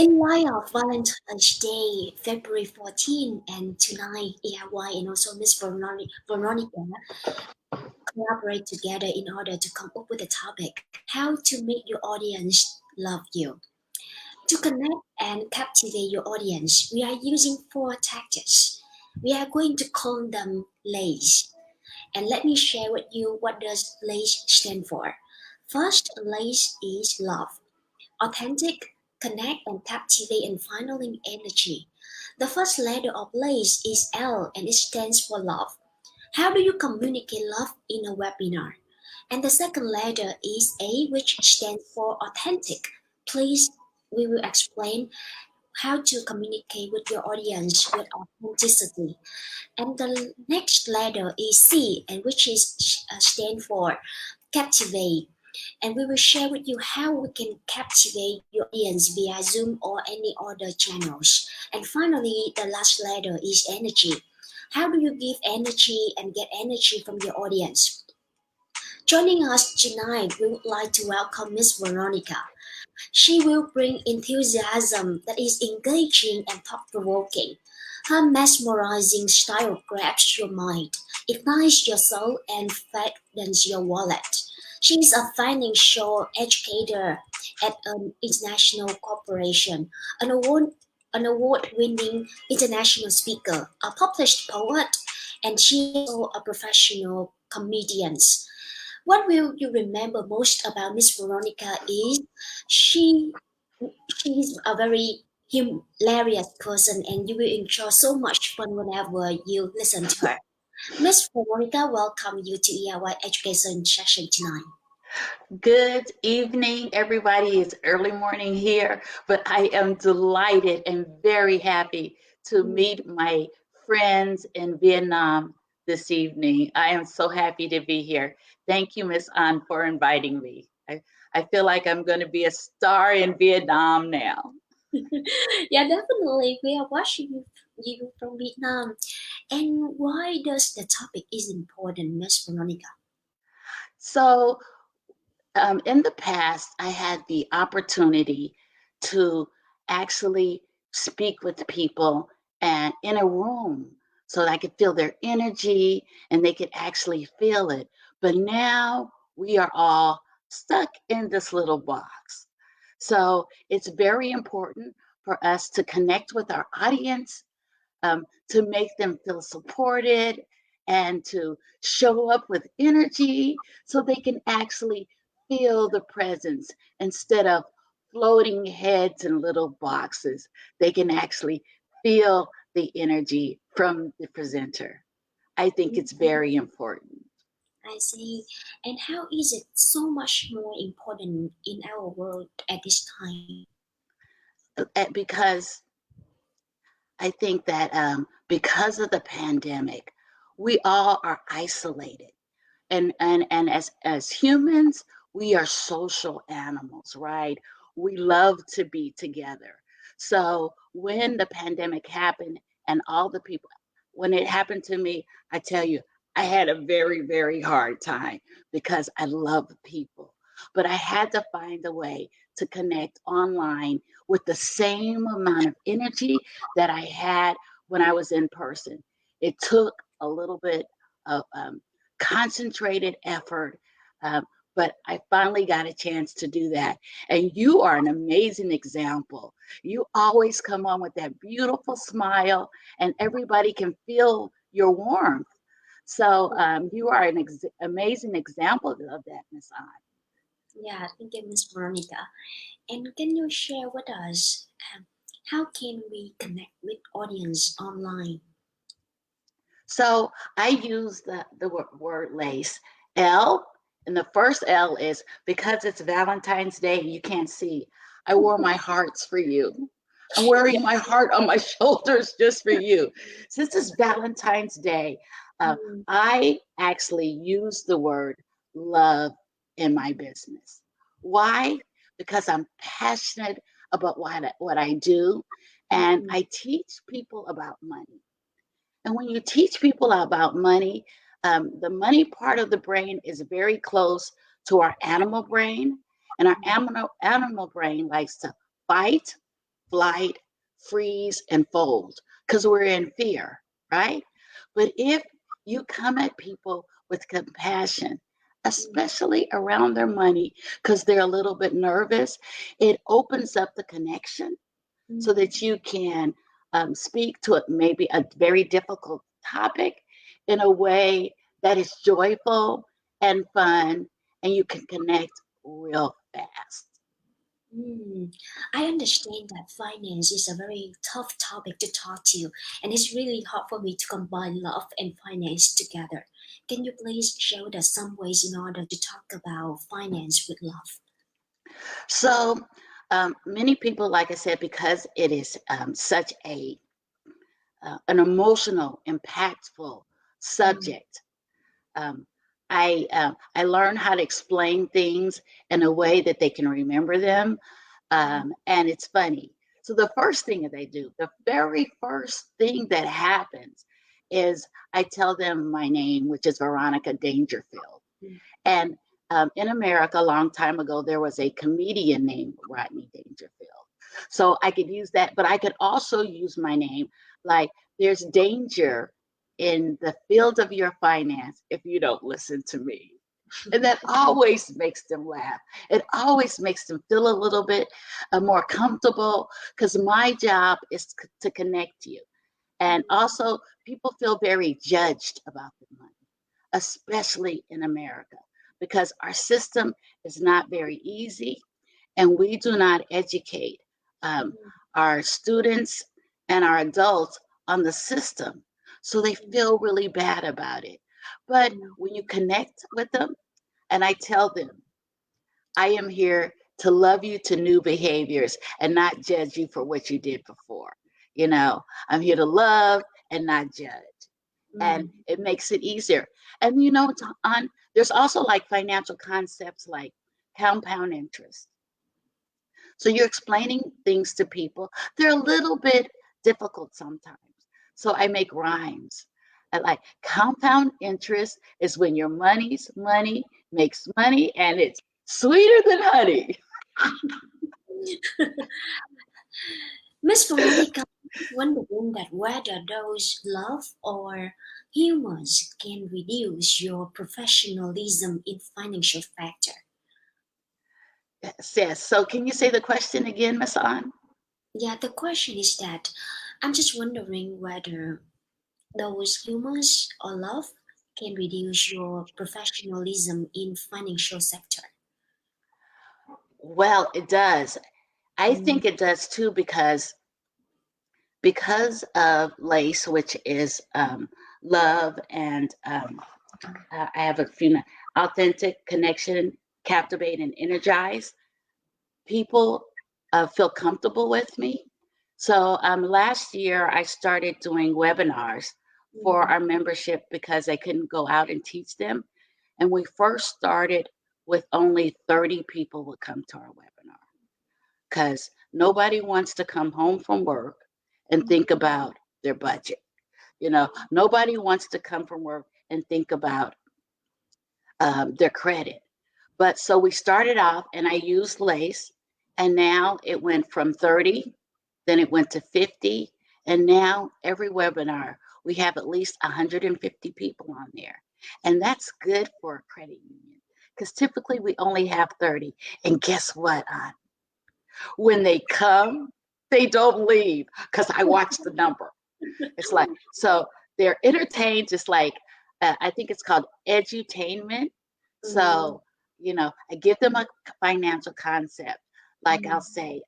In light of Valentine's Day, February 14, and tonight, EIY and also Miss Veronica collaborate together in order to come up with a topic, how to make your audience love you. To connect and captivate your audience, we are using four tactics. We are going to call them lays. And let me share with you what does lays stand for. First, lays is love. Authentic, connect and captivate, and finally energy. The first letter of LACE is L and it stands for love. How do you communicate love in a webinar? And the second letter is A, which stands for authentic. Please, we will explain how to communicate with your audience with authenticity. And the next letter is C, and which is stand for captivate, and we will share with you how we can captivate your audience via Zoom or any other channels. And finally, the last letter is energy. How do you give energy and get energy from your audience? Joining us tonight, we would like to welcome Miss Veronica. She will bring enthusiasm that is engaging and thought-provoking. Her mesmerizing style grabs your mind, ignites your soul, and fattens your wallet. She is a financial educator at an international corporation, an award-winning international speaker, a published poet, and she is also a professional comedian. What will you remember most about Miss Veronica is she she's a very hilarious person and you will enjoy so much fun whenever you listen to her. Miss Veronica, welcome you to EIY Education Session tonight. Good evening, everybody. It's early morning here, but I am delighted and very happy to meet my friends in Vietnam this evening. I am so happy to be here. Thank you, Miss An, for inviting me. I feel like I'm going to be a star in Vietnam now. Yeah, definitely. We are watching you from Vietnam. And why does the topic is important, Miss Veronica? So, in the past, I had the opportunity to actually speak with people and in a room so that I could feel their energy and they could actually feel it. But now we are all stuck in this little box. So it's very important for us to connect with our audience, to make them feel supported and to show up with energy so they can actually feel the presence instead of floating heads in little boxes. They can actually feel the energy from the presenter. I think it's very important. I see. And how is it so much more important in our world at this time? Because I think that because of the pandemic, we all are isolated. And as humans, we are social animals, right? We love to be together. So when the pandemic happened and all the people, when it happened to me, I tell you, I had a very hard time because I love people, but I had to find a way to connect online with the same amount of energy that I had when I was in person. It took a little bit of concentrated effort. But I finally got a chance to do that. And you are an amazing example. You always come on with that beautiful smile, and everybody can feel your warmth. So you are an amazing example of that, Miss Anne. Yeah, thank you, Miss Veronica. And can you share with us how can we connect with audience online? So I use the word lace. L, and the first L is because it's Valentine's Day, you can't see. I wore my hearts for you. I'm wearing my heart on my shoulders just for you. Since it's Valentine's Day, Mm, I actually use the word love in my business. Why? Because I'm passionate about what I do, and mm, I teach people about money. And when you teach people about money, the money part of the brain is very close to our animal brain. And our animal brain likes to fight, flight, freeze, and fold because we're in fear, right? But if you come at people with compassion, especially around their money, because they're a little bit nervous, it opens up the connection so mm, that you can speak to it, maybe a very difficult topic in a way that is joyful and fun, and you can connect real fast. mm. I understand that finance is a very tough topic to talk to, and it's really hard for me to combine love and finance together. Can you please share with us some ways in order to talk about finance with love? So, many people, like I said, because it is such a an emotional, impactful Mm, subject, um, I learn how to explain things in a way that they can remember them, mm, and it's funny. So the first thing that they do, the very first thing that happens, is I tell them my name, which is Veronica Dangerfield. mm, And in America, a long time ago, there was a comedian named Rodney Dangerfield. So I could use that, but I could also use my name. Like, there's danger in the field of your finance if you don't listen to me. And that always makes them laugh. It always makes them feel a little bit more comfortable because my job is to connect you. And mm, also, people feel very judged about the money, especially in America, because our system is not very easy and we do not educate um, mm, our students and our adults on the system. So they mm, feel really bad about it. But mm, when you connect with them, and I tell them, I am here to love you to new behaviors and not judge you for what you did before. I'm here to love and not judge. And mm, it makes it easier. And there's also like financial concepts like compound interest. So you're explaining things to people. They're a little bit difficult sometimes. So I make rhymes. I like compound interest is when your money's money makes money and it's sweeter than honey. Miss Veronica is wondering that whether those love or humors can reduce your professionalism in financial factor. Says, so can you say the question again, Miss An? Yeah, the question is that I'm just wondering whether those humors or love can reduce your professionalism in financial sector. Well, it does. I Mm, think it does too because of lace, which is love and I have a few authentic connection, captivate and energize. People feel comfortable with me. So last year I started doing webinars for mm, our membership because I couldn't go out and teach them. And we first started with only 30 people would come to our webinar because nobody wants to come home from work and think mm, about their budget. Nobody wants to come from work and think about their credit. But so we started off and I used lace, and now it went from 30, then it went to 50, and now every webinar we have at least 150 people on there. And that's good for a credit union because typically we only have 30. And guess what? When they come, they don't leave because I watch the number. It's like, so they're entertained, just like, I think it's called edutainment. mm, So, I give them a financial concept. Like I'll mm, say,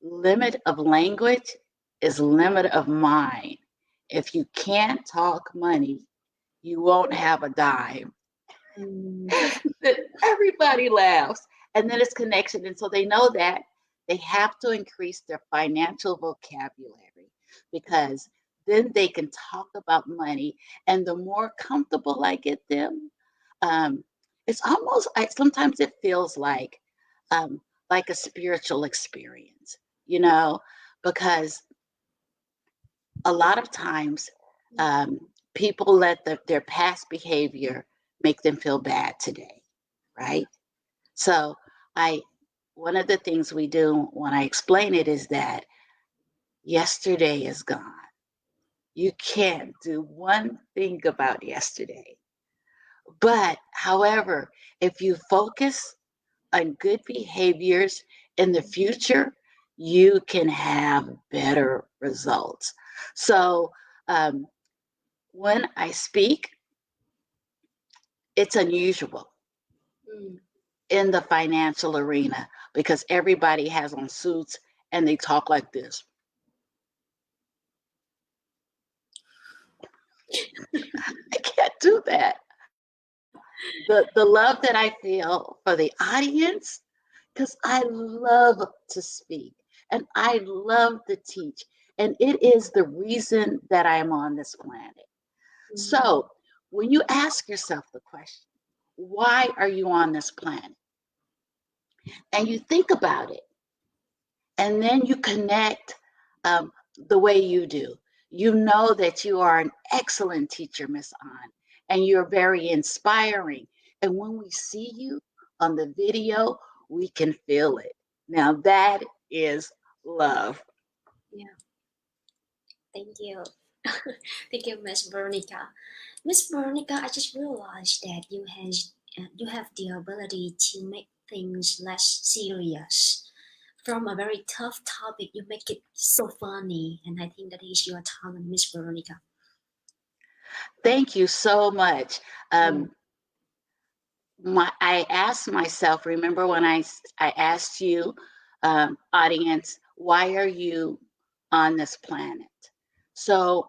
limit of language is limit of mind. If you can't talk money, you won't have a dime. mm, That everybody laughs. And then it's connection. And so they know that they have to increase their financial vocabulary because then they can talk about money. And the more comfortable I get them, um, it's almost, sometimes it feels um, like a spiritual experience, you know, because a lot of times um, people let their past behavior make them feel bad today, right? So I one of the things we do when I explain it is that yesterday is gone. You can't do one thing about yesterday. But, however, if you focus on good behaviors in the future, you can have better results. So, um, when I speak, it's unusual Mm. in the financial arena because everybody has on suits and they talk like this. I can't do that. The love that I feel for the audience, because I love to speak and I love to teach, and it is the reason that I'm on this planet. Mm. So when you ask yourself the question, why are you on this planet? And you think about it, and then you connect the way you do. You know that you are an excellent teacher, Miss An, and you're very inspiring. And when we see you on the video, we can feel it. Now that is love. Yeah, thank you. Thank you, Miss Veronica. Miss Veronica, I just realized that you have the ability to make things less serious. From a very tough topic, you make it so funny, and I think that is your talent, Miss Veronica. Thank you so much. Mm. Um, I asked myself, remember when I asked you, audience, why are you on this planet? So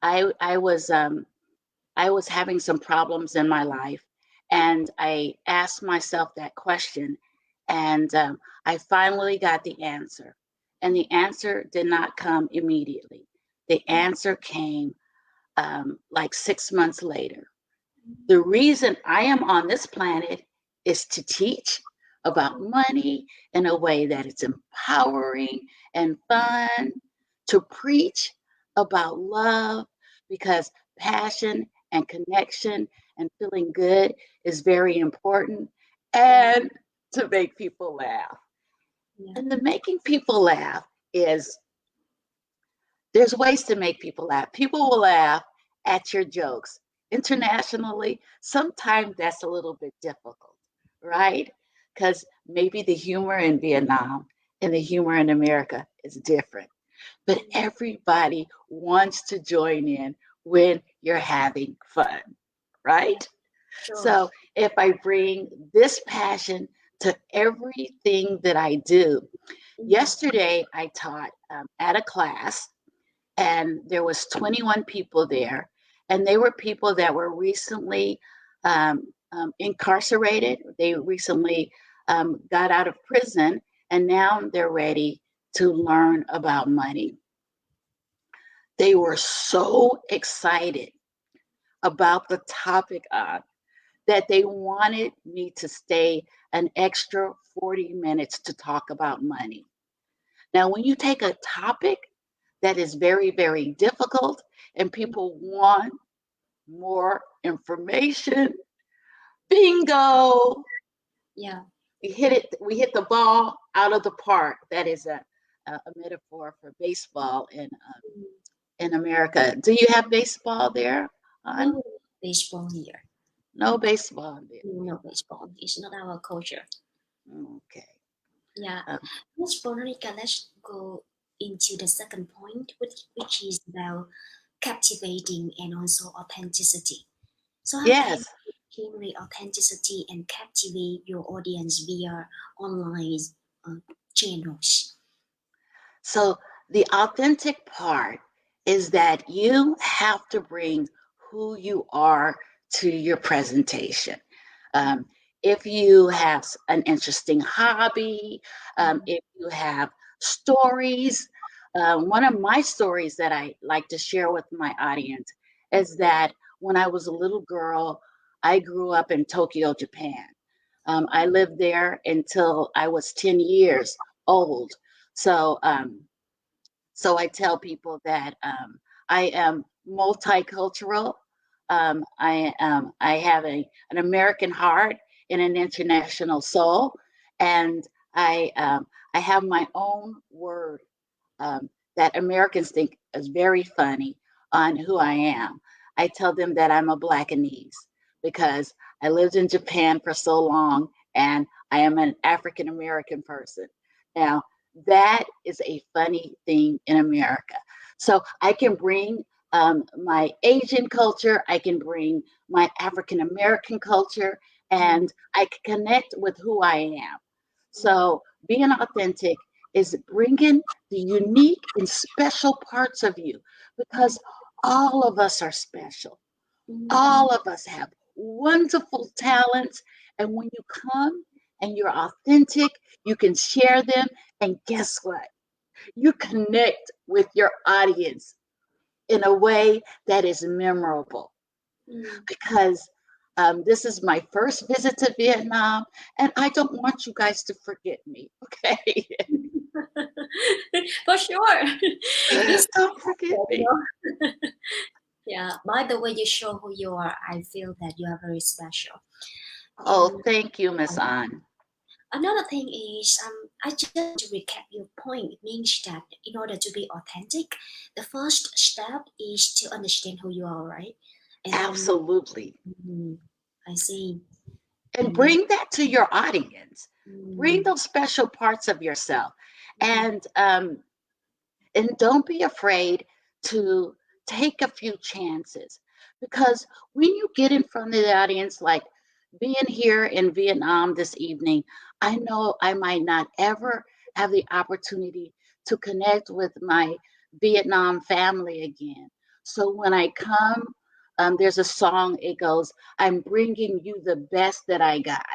I was having some problems in my life, and I asked myself that question, and I finally got the answer. And the answer did not come immediately. The answer came like 6 months later. The reason I am on this planet is to teach about money in a way that it's empowering and fun, to preach about love because passion and connection and feeling good is very important, Mm. and to make people laugh. Yeah. And the making people laugh is there's ways to make people laugh. People will laugh at your jokes. Internationally, sometimes that's a little bit difficult, right? Because maybe the humor in Vietnam and the humor in America is different. But Mm. everybody wants to join in when you're having fun, Yeah. right? Sure. So if I bring this passion to everything that I do, Mm. yesterday I taught at a class and there was 21 people there, and they were people that were recently incarcerated. They recently got out of prison, and now they're ready to learn about money. They were so excited about the topic that they wanted me to stay an extra 40 minutes to talk about money. Now, when you take a topic that is very, very difficult and people want more information, bingo! Yeah. We hit the ball out of the park. That is a metaphor for baseball Mm. in America. Do you have baseball there? On No baseball here. no baseball there. No, no baseball. It's not our culture. Okay. Yeah. Um, Miss Veronica, let's go into the second point, which is about captivating and also authenticity. So, how can yes. you generate authenticity and captivate your audience via online uh, channels? So the authentic part is that you have to bring who you are to your presentation. Um, if you have an interesting hobby, Mm. if you have stories, one of my stories that I like to share with my audience is that when I was a little girl, I grew up in Tokyo, Japan. I lived there until I was 10 years old. So, so I tell people that I am multicultural. I have an American heart and an international soul, and I have my own word that Americans think is very funny on who I am. I tell them that I'm a Blackanese because I lived in Japan for so long and I am an African American person. Now, that is a funny thing in America. So I can bring my Asian culture, I can bring my African American culture, and I can connect with who I am. So being authentic is bringing the unique and special parts of you because all of us are special. All of us have wonderful talents. And when you come and you're authentic, you can share them. And guess what? You connect with your audience in a way that is memorable because this is my first visit to Vietnam, and I don't want you guys to forget me, okay? For sure. You said Don't forget that, me. Yeah, by the way you show who you are, I feel that you are very special. Oh, And thank you, Miss An. another thing is, I just want to recap your point. It means that in order to be authentic, the first step is to understand who you are, right? And then, Absolutely. mm, I see. And Mm, bring that to your audience. Bring mm, those special parts of yourself. mm, And don't be afraid to take a few chances because when you get in front of the audience, like being here in Vietnam this evening, I know I might not ever have the opportunity to connect with my Vietnam family again. So when I come, there's a song, it goes, I'm bringing you the best that I got.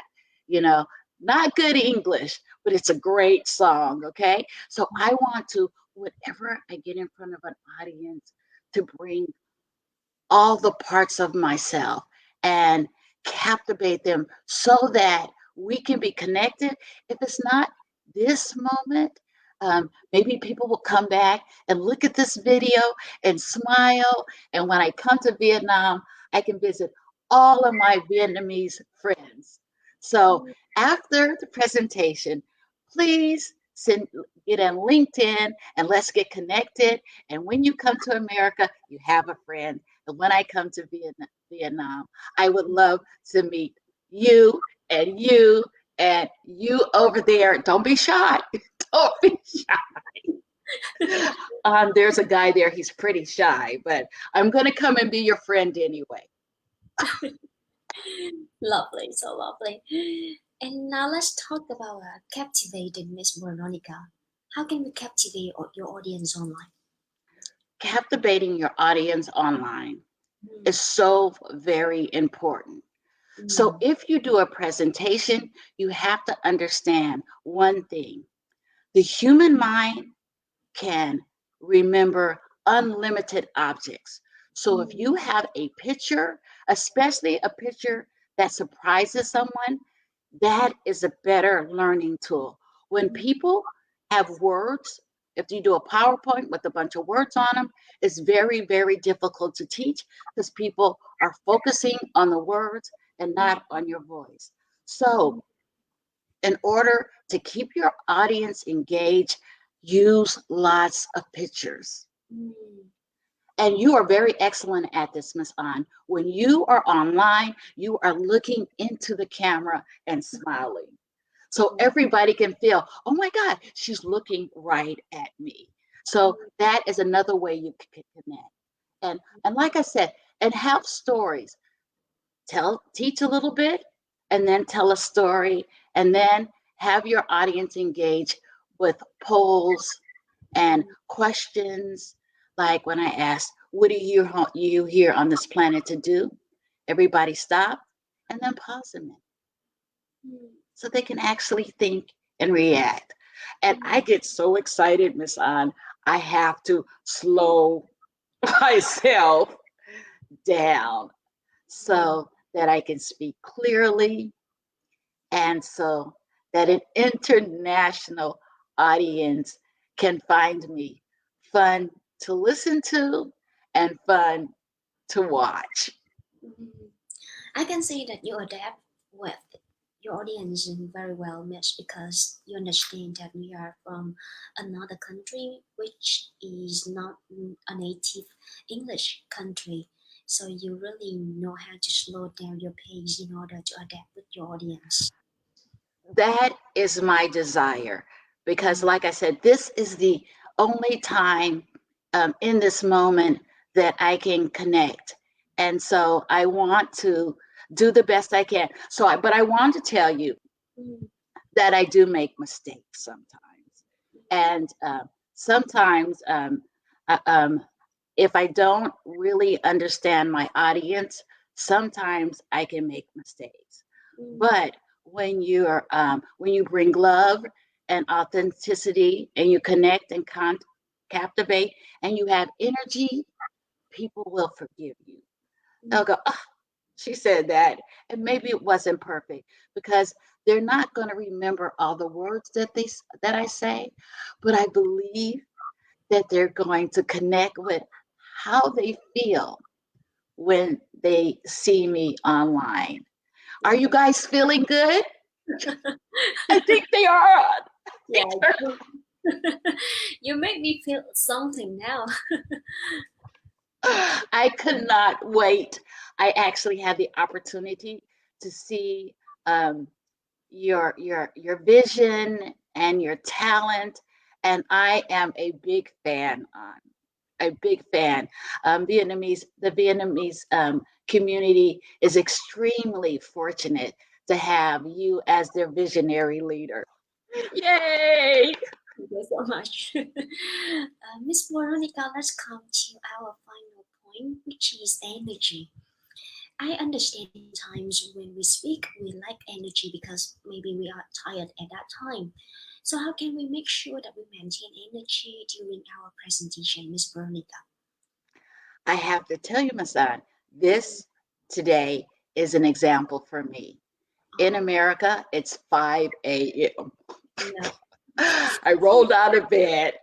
You know, not good English, but it's a great song, okay? So I want to, whenever I get in front of an audience, to bring all the parts of myself and captivate them so that we can be connected. If it's not this moment, maybe people will come back and look at this video and smile. And when I come to Vietnam, I can visit all of my Vietnamese friends. So mm, after the presentation, please get on LinkedIn and let's get connected. And when you come to America, you have a friend. And when I come to Vietnam, I would love to meet you and you and you over there. Don't be shy. Don't be shy. There's a guy there. He's pretty shy, but I'm going to come and be your friend anyway. lovely, so lovely. And now let's talk about captivating Miss Veronica. How can we captivate your audience online? Captivating your audience online Mm, is so very important. So mm, if you do a presentation, you have to understand one thing. The human mind can remember unlimited objects. So if mm, you have a picture, especially a picture that surprises someone, that is a better learning tool. When people have words, if you do a PowerPoint with a bunch of words on them, it's very, very difficult to teach because people are focusing on the words and not on your voice. So, mm, in order to keep your audience engaged, use lots of pictures. mm, And you are very excellent at this, Miss An. When you are online, you are looking into the camera and smiling. So mm, everybody can feel, oh my God, she's looking right at me. So mm, that is another way you can connect. And like I said, and have stories. Teach a little bit and then tell a story and then have your audience engage with polls and mm, questions. Like when I asked, what are you here on this planet to do? Everybody stop and then pause a minute mm, so they can actually think and react. And I mm, get so excited, Miss An, I have to slow myself down mm, so that I can speak clearly and so that an international audience can find me fun to listen to and fun to watch. mm. I can see that you adapt well. your audience very well, Miss, because you understand that we are from another country which is not a native English country. So you really know how to slow down your pace in order to adapt with your audience. That is my desire because, Mm, like I said, this is the only time in this moment that I can connect. And so I want to do the best I can. But I want to tell you mm, that I do make mistakes sometimes. And sometimes, uh, um, if I don't really understand my audience, sometimes I can make mistakes. mm, But when you bring love and authenticity, and you connect and captivate, and you have energy, people will forgive you. They'll mm. go, oh, she said that, and maybe it wasn't perfect because they're not going to remember all the words that I say, but I believe that they're going to connect with how they feel when they see me online. Are you guys feeling good? I think they are. Yeah, you make me feel something now. I could not wait. I actually had the opportunity to see um, your vision and your talent, and I am a big fan. On a big fan. The Vietnamese community is extremely fortunate to have you as their visionary leader. Yay! Thank you so much. Miss Veronica, let's come to our final point, which is energy. I understand sometimes when we speak, we lack energy because maybe we are tired at that time. So, how can we make sure that we maintain energy during our presentation, Miss Veronica? I have to tell you, Masan, this today is an example for me. In Oh, America, it's 5 a.m. yeah. I rolled out of bed.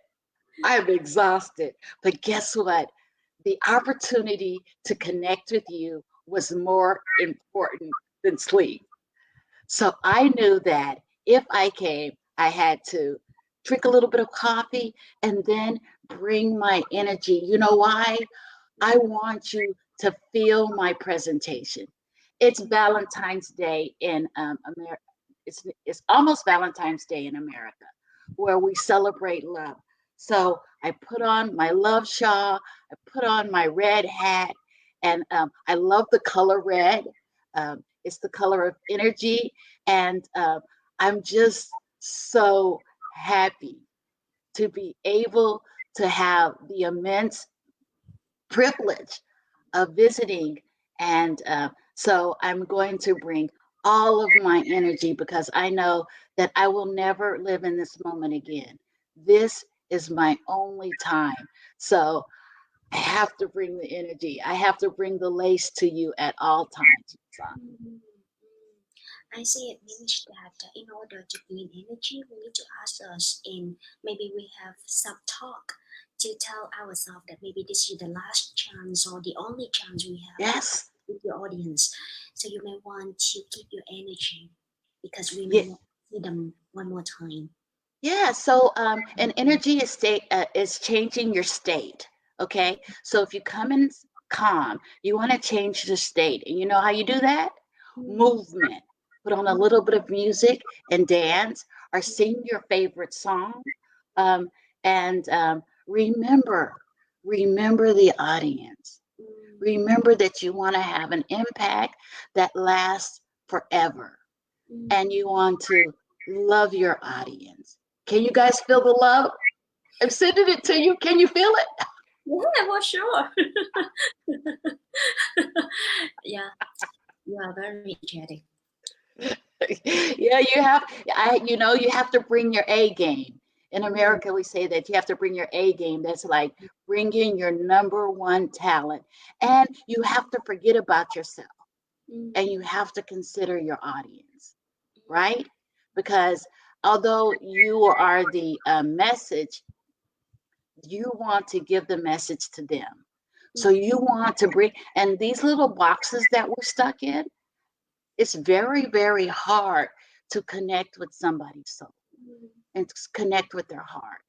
I'm exhausted. But guess what? The opportunity to connect with you was more important than sleep. So I knew that if I came, I had to drink a little bit of coffee and then bring my energy. You know why? I want you to feel my presentation. It's Valentine's Day in America. It's almost Valentine's Day in America, where we celebrate love. So I put on my love shawl, I put on my red hat, and I love the color red. It's the color of energy, and I'm just so happy to be able to have the immense privilege of visiting. And so I'm going to bring all of my energy because I know that I will never live in this moment again. This is my only time. So I have to bring the energy. I have to bring the lace to you at all times, son. Mm, I see it means that in order to gain energy, we need to ask us, and maybe we have some talk to tell ourselves that maybe this is the last chance or the only chance we have to connect Yes. with your audience. So you may want to keep your energy because we may Yeah. not see them one more time. Yeah, so and energy is changing your state. Okay, so if you come in calm, you want to change the state, and you know how you do that? Mm, Movement. Put on a mm, little bit of music and dance, or sing your favorite song, um, and remember the audience. mm, Remember that you want to have an impact that lasts forever, and mm. you want to love your audience. Can you guys feel the love? I'm sending it to you. Can you feel Yeah, for sure. Yeah, you are very energetic. it? Yeah, you have to bring your A game. In Mm, America, we say that you have to bring your A game. That's like bringing your number one talent. And you have to forget about yourself, and mm, you have to consider your audience, right? Because although you are the message, you want to give the message to them. So mm, you want to bring, and these little boxes that we're stuck in, it's very, very hard to connect with somebody's soul mm, and connect with their heart.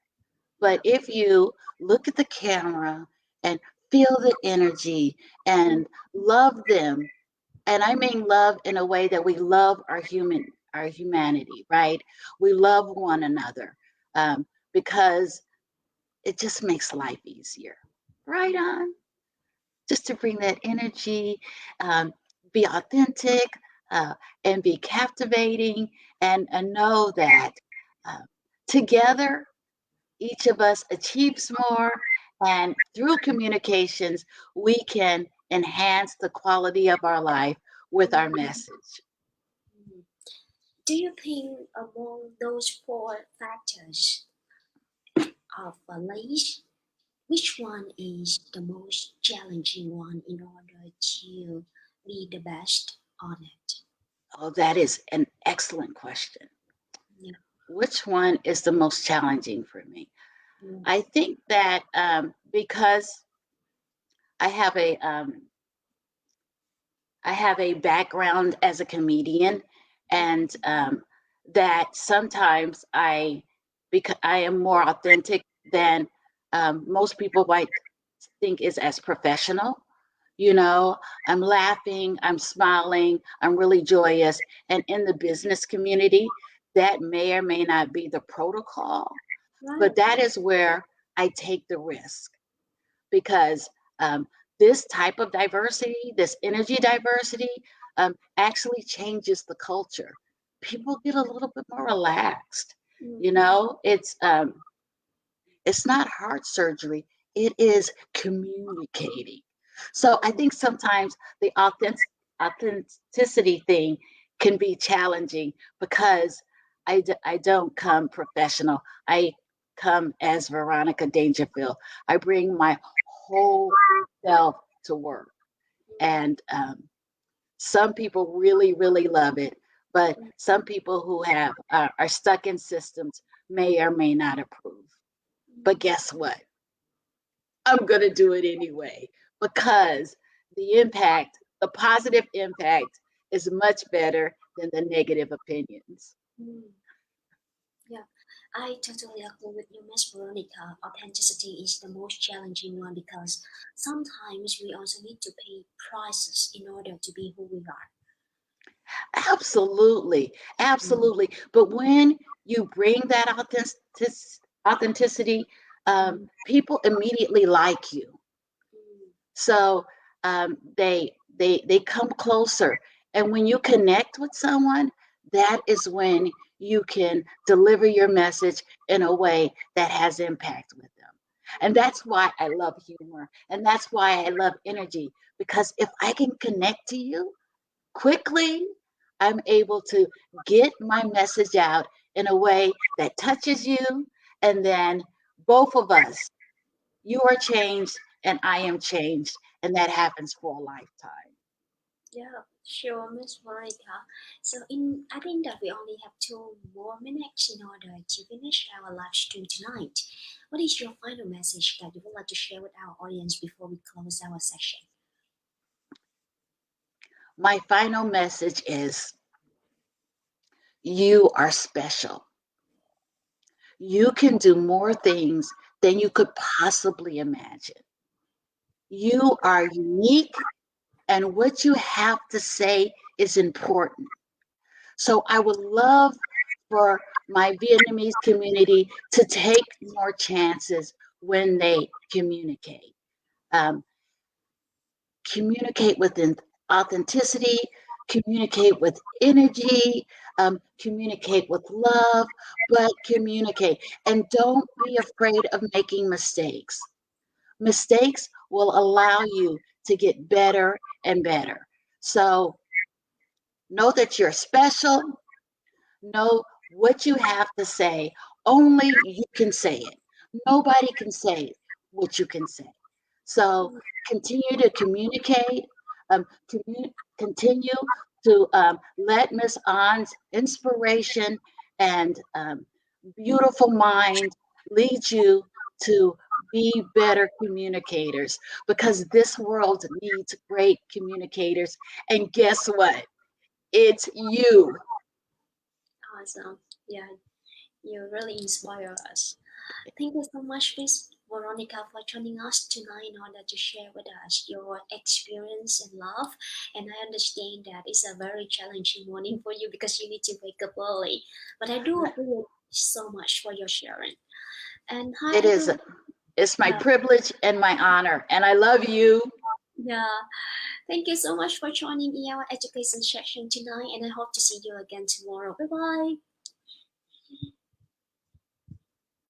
yeah, But if you look at the camera and feel the energy mm, and love them, and I mean love in a way that we love our humanity, right? We love one another, because it just makes life easier. Right mm, on. Just to bring that energy, um, be authentic, uh, and be captivating, and know that uh, together each of us achieves more, and through communications we can enhance the quality of our life with our mm, message. mm. Do you think among those four factors of a leash, which one is the most challenging one in order to be the best on it? Oh, that is an excellent question. Yeah, Which one is the most challenging for me? yeah, I think that because I have a I have a background as a comedian, and that sometimes because I am more authentic than most people might think is as professional. You know, I'm laughing, I'm smiling, I'm really joyous. And in the business community, that may or may not be the protocol, but right. that is where I take the risk because um, this type of diversity, this energy diversity, actually changes the culture. People get a little bit more relaxed. You Mm, know, it's not heart surgery, it is communicating. So I mm, think sometimes the authenticity thing can be challenging because I don't come professional. I come as Veronica Dangerfield. I bring my whole self to work. And some people really, really love it. But mm, some people who are stuck in systems may or may not approve. But mm. guess what? I'm going to do it anyway because the positive impact is much better than the negative opinions. Mm. Yeah, I totally agree with you, Miss Veronica. Authenticity is the most challenging one because sometimes we also need to pay prices in order to be who we are. Absolutely. Mm, Absolutely. But when you bring that authenticity, mm, people immediately like you. mm, So they come closer, and when you connect with someone, that is when you can deliver your message in a way that has impact with them. And mm, that's why I love humor, and that's why I love energy, because if I can connect to you quickly, I'm able to get my message out in a way that touches you, and then both of us, you are changed and I am changed, and that happens for a lifetime. yeah, sure, Miss Veronica. So I think that we only have 2 more minutes in order to finish our live stream tonight. What is your final message that you would like to share with our audience before we close our session? My final message is you are special. You can do more things than you could possibly imagine. You are unique, and what you have to say is important. So I would love for my Vietnamese community to take more chances when they communicate. Um, Communicate with authenticity, communicate with energy, communicate with love, but communicate. And don't be afraid of making mistakes. Mistakes will allow you to get better and better. So know that you're special. Know what you have to say. Only you can say it. Nobody can say what you can say. So Mm, continue to communicate. Continue to let Miss On's inspiration and beautiful mind lead you to be better communicators because this world needs great communicators. And guess what? It's you. Awesome. Yeah, you really inspire us. Thank you so much, Miss Veronica, for joining us tonight in order to share with us your experience and love. And I understand that it's a very challenging morning for you because you need to wake up early. But I do appreciate so much for your sharing. And hi, It is. everyone. It's my Yeah, privilege and my honor. And I love you. yeah. Thank you so much for joining EIY Education Session tonight, and I hope to see you again tomorrow. Bye bye.